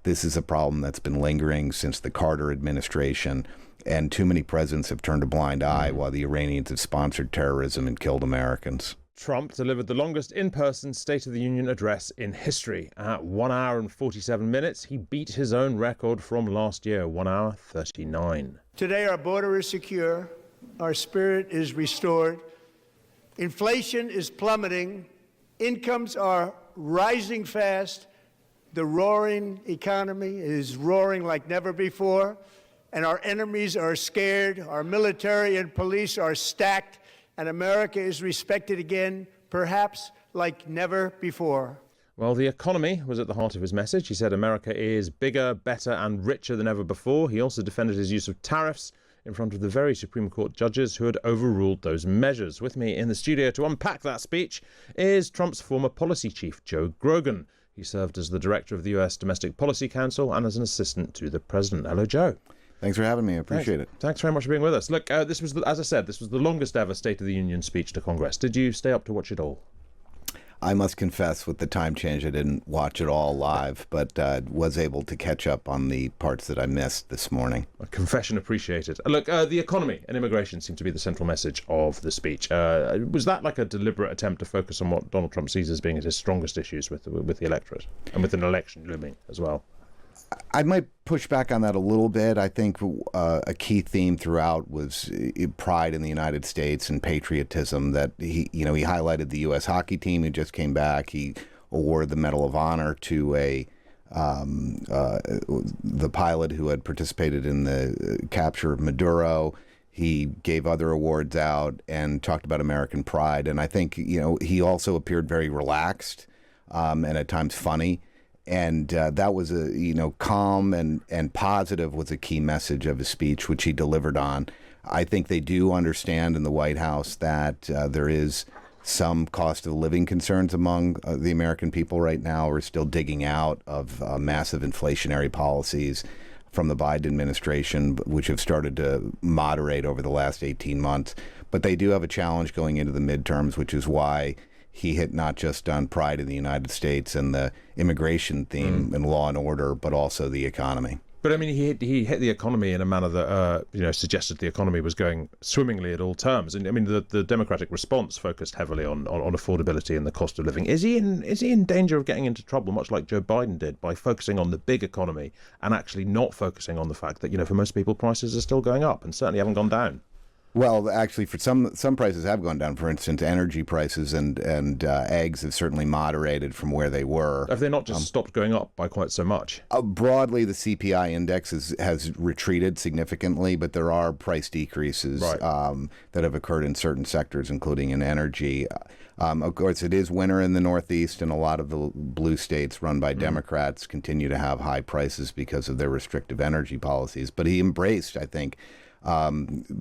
this is a problem that's been lingering since the Carter administration, and too many presidents have turned a blind eye while the Iranians have sponsored terrorism and killed Americans. Trump delivered the longest in-person State of the Union address in history. At 1 hour and 47 minutes, he beat his own record from last year, 1 hour 39. Today, our border is secure. Our spirit is restored. Inflation is plummeting. Incomes are rising fast. The roaring economy is roaring like never before. And our enemies are scared. Our military and police are stacked. And America is respected again, perhaps like never before. Well, the economy was at the heart of his message. He said America is bigger, better and richer than ever before. He also defended his use of tariffs in front of the very Supreme Court judges who had overruled those measures. With me in the studio to unpack that speech is Trump's former policy chief, Joe Grogan. He served as the director of the US Domestic Policy Council and as an assistant to the president. Hello, Joe. Thanks for having me. I appreciate it. Thanks very much for being with us. Look, this was, as I said, this was the longest ever State of the Union speech to Congress. Did you stay up to watch it all? I must confess, with the time change, I didn't watch it all live, but was able to catch up on the parts that I missed this morning. A confession appreciated. Look, the economy and immigration seem to be the central message of the speech. Was that like a deliberate attempt to focus on what Donald Trump sees as being his strongest issues with the electorate and with an election looming as well? I might push back on that a little bit. I think a key theme throughout was pride in the United States and patriotism. That he highlighted the U.S. hockey team who just came back. He awarded the Medal of Honor to the pilot who had participated in the capture of Maduro. He gave other awards out and talked about American pride. And I think he also appeared very relaxed and at times funny. And that was calm and positive was a key message of his speech, which he delivered on. I think they do understand in the White House that there is some cost of living concerns among the American people right now. We're still digging out of massive inflationary policies from the Biden administration, which have started to moderate over the last 18 months. But they do have a challenge going into the midterms, which is why he hit not just on pride in the United States and the immigration theme and law and order, but also the economy. But I mean, he hit the economy in a manner that suggested the economy was going swimmingly at all terms. And I mean, the Democratic response focused heavily on affordability and the cost of living. Is he in danger of getting into trouble, much like Joe Biden did, by focusing on the big economy and actually not focusing on the fact that for most people prices are still going up and certainly haven't gone down? Well, actually, for some prices have gone down. For instance, energy prices and eggs have certainly moderated from where they were. Have they not just stopped going up by quite so much? Broadly, the CPI index has retreated significantly, but there are price decreases that have occurred in certain sectors, including in energy. Of course, it is winter in the Northeast, and a lot of the blue states run by Democrats continue to have high prices because of their restrictive energy policies. But he embraced, I think,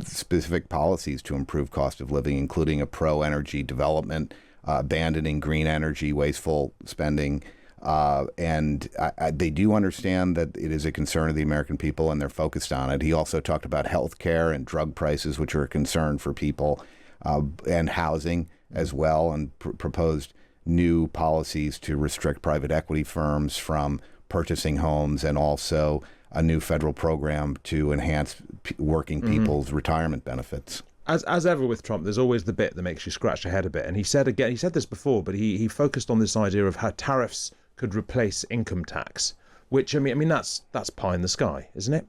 specific policies to improve cost of living, including a pro-energy development, abandoning green energy, wasteful spending. And they do understand that it is a concern of the American people, and they're focused on it. He also talked about health care and drug prices, which are a concern for people, and housing as well, and proposed new policies to restrict private equity firms from purchasing homes, and also a new federal program to enhance working people's retirement benefits. As ever with Trump, there's always the bit that makes you scratch your head a bit. And he said this before, but he focused on this idea of how tariffs could replace income tax, which I mean that's pie in the sky, isn't it?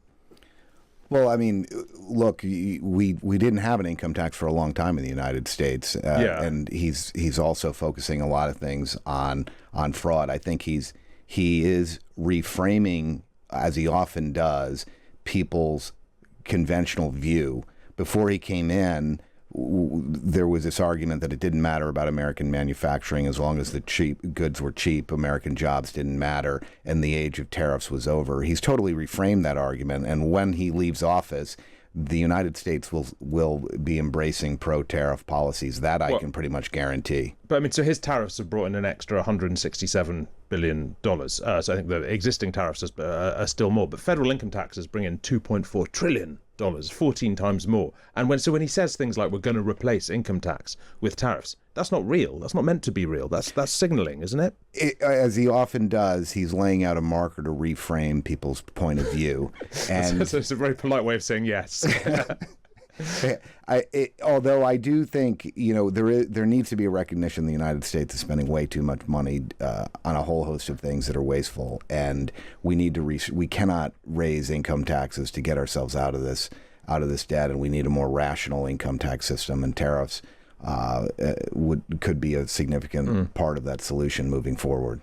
Well, I mean, look, we didn't have an income tax for a long time in the United States, and he's also focusing a lot of things on fraud. I think he is reframing, as he often does, people's conventional view. Before he came in, there was this argument that it didn't matter about American manufacturing as long as the cheap goods were cheap, American jobs didn't matter, and the age of tariffs was over. He's totally reframed that argument, and when he leaves office, the United States will be embracing pro-tariff policies. That I can pretty much guarantee. But I mean, so his tariffs have brought in an extra $167 billion. So I think the existing tariffs are still more. But federal income taxes bring in $2.4 trillion, 14 times more. And when he says things like we're going to replace income tax with tariffs, that's not real. That's not meant to be real. That's signaling, isn't it? As he often does, he's laying out a marker to reframe people's point of view. And so it's a very polite way of saying yes. Although I do think, there needs to be a recognition the United States is spending way too much money on a whole host of things that are wasteful, and we cannot raise income taxes to get ourselves out of this debt, and we need a more rational income tax system, and tariffs could be a significant part of that solution moving forward.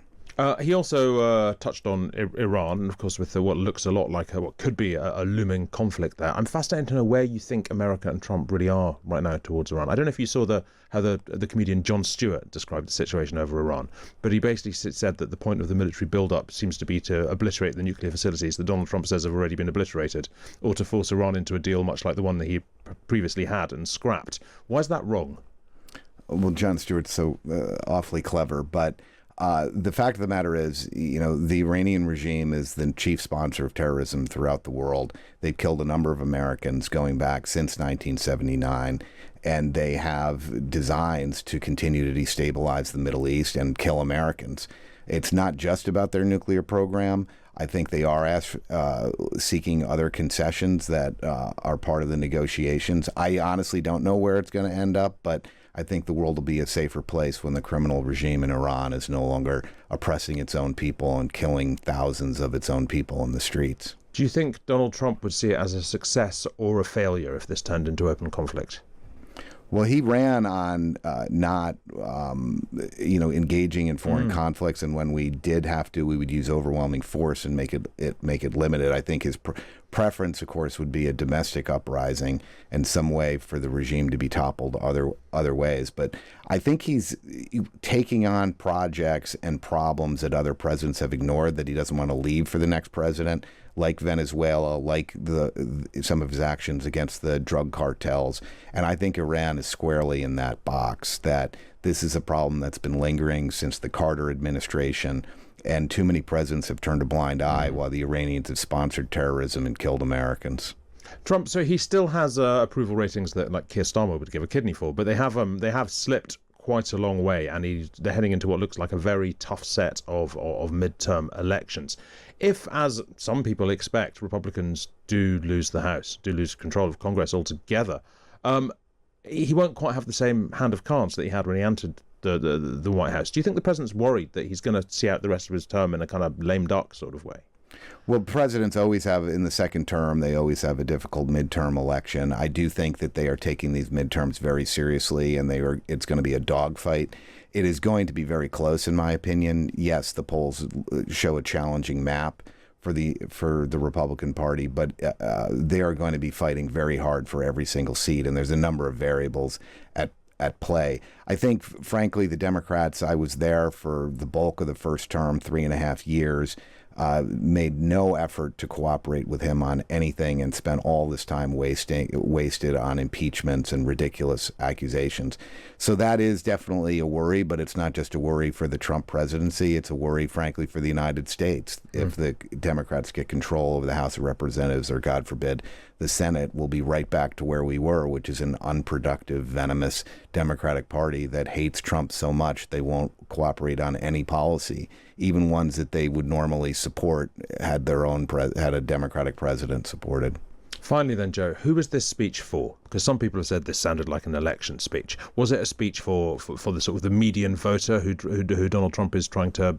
He also touched on Iran, and of course with what looks a lot like what could be a looming conflict there. I'm fascinated to know where you think America and Trump really are right now towards Iran. I don't know if you saw how the comedian Jon Stewart described the situation over Iran, but he basically said that the point of the military build-up seems to be to obliterate the nuclear facilities that Donald Trump says have already been obliterated, or to force Iran into a deal much like the one that he previously had and scrapped. Why is that wrong? Well, Jon Stewart's so awfully clever, but the fact of the matter is, the Iranian regime is the chief sponsor of terrorism throughout the world. They've killed a number of Americans going back since 1979, and they have designs to continue to destabilize the Middle East and kill Americans. It's not just about their nuclear program. I think they are seeking other concessions that are part of the negotiations. I honestly don't know where it's going to end up, but I think the world will be a safer place when the criminal regime in Iran is no longer oppressing its own people and killing thousands of its own people in the streets. Do you think Donald Trump would see it as a success or a failure if this turned into open conflict? Well, he ran on not, engaging in foreign conflicts, and when we did have to, we would use overwhelming force and make it limited. I think his preference, of course, would be a domestic uprising and some way for the regime to be toppled other ways. But I think he's taking on projects and problems that other presidents have ignored, that he doesn't want to leave for the next president, like Venezuela, like some of his actions against the drug cartels. And I think Iran is squarely in that box, that this is a problem that's been lingering since the Carter administration, and too many presidents have turned a blind eye while the Iranians have sponsored terrorism and killed Americans. Trump, so he still has approval ratings that like Keir Starmer would give a kidney for, but they have slipped quite a long way, and they're heading into what looks like a very tough set of midterm elections. If, as some people expect, Republicans do lose the House, do lose control of Congress altogether, he won't quite have the same hand of cards that he had when he entered the White House. Do you think the president's worried that he's going to see out the rest of his term in a kind of lame duck sort of way? Well, presidents always have, in the second term, they always have a difficult midterm election. I do think that they are taking these midterms very seriously, and it's going to be a dogfight. It is going to be very close, in my opinion. Yes, the polls show a challenging map for the Republican Party, but they are going to be fighting very hard for every single seat, and there's a number of variables at play. I think, frankly, the Democrats, I was there for the bulk of the first term, 3.5 years, made no effort to cooperate with him on anything, and spent all this time wasted on impeachments and ridiculous accusations. So that is definitely a worry, but it's not just a worry for the Trump presidency. It's a worry, frankly, for the United States. If the Democrats get control over the House of Representatives, or God forbid, the Senate, will be right back to where we were, which is an unproductive, venomous Democratic Party that hates Trump so much they won't cooperate on any policy, even ones that they would normally support had a Democratic president supported. Finally then, Joe, who was this speech for? Because some people have said this sounded like an election speech. Was it a speech for the sort of the median voter who Donald Trump is trying to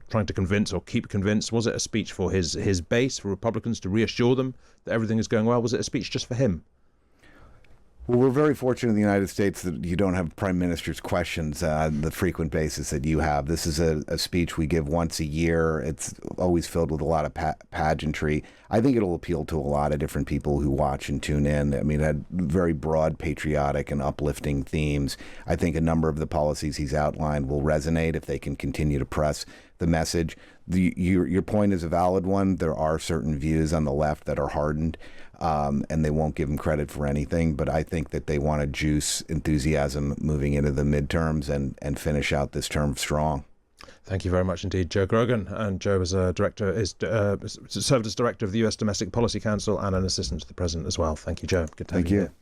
convince or keep convinced? Was it a speech for his base, for Republicans to reassure them that everything is going well? Was it a speech just for him? Well, we're very fortunate in the United States that you don't have prime minister's questions on the frequent basis that you have. This is a speech we give once a year. It's always filled with a lot of pageantry. I think it'll appeal to a lot of different people who watch and tune in. I mean, it had very broad patriotic and uplifting themes. I think a number of the policies he's outlined will resonate if they can continue to press the message. Your point is a valid one. There are certain views on the left that are hardened, and they won't give him credit for anything. But I think that they want to juice enthusiasm moving into the midterms and finish out this term strong. Thank you very much indeed, Joe Grogan. And Joe is served as director of the US Domestic Policy Council and an assistant to the president as well. Thank you, Joe. Good to have you here.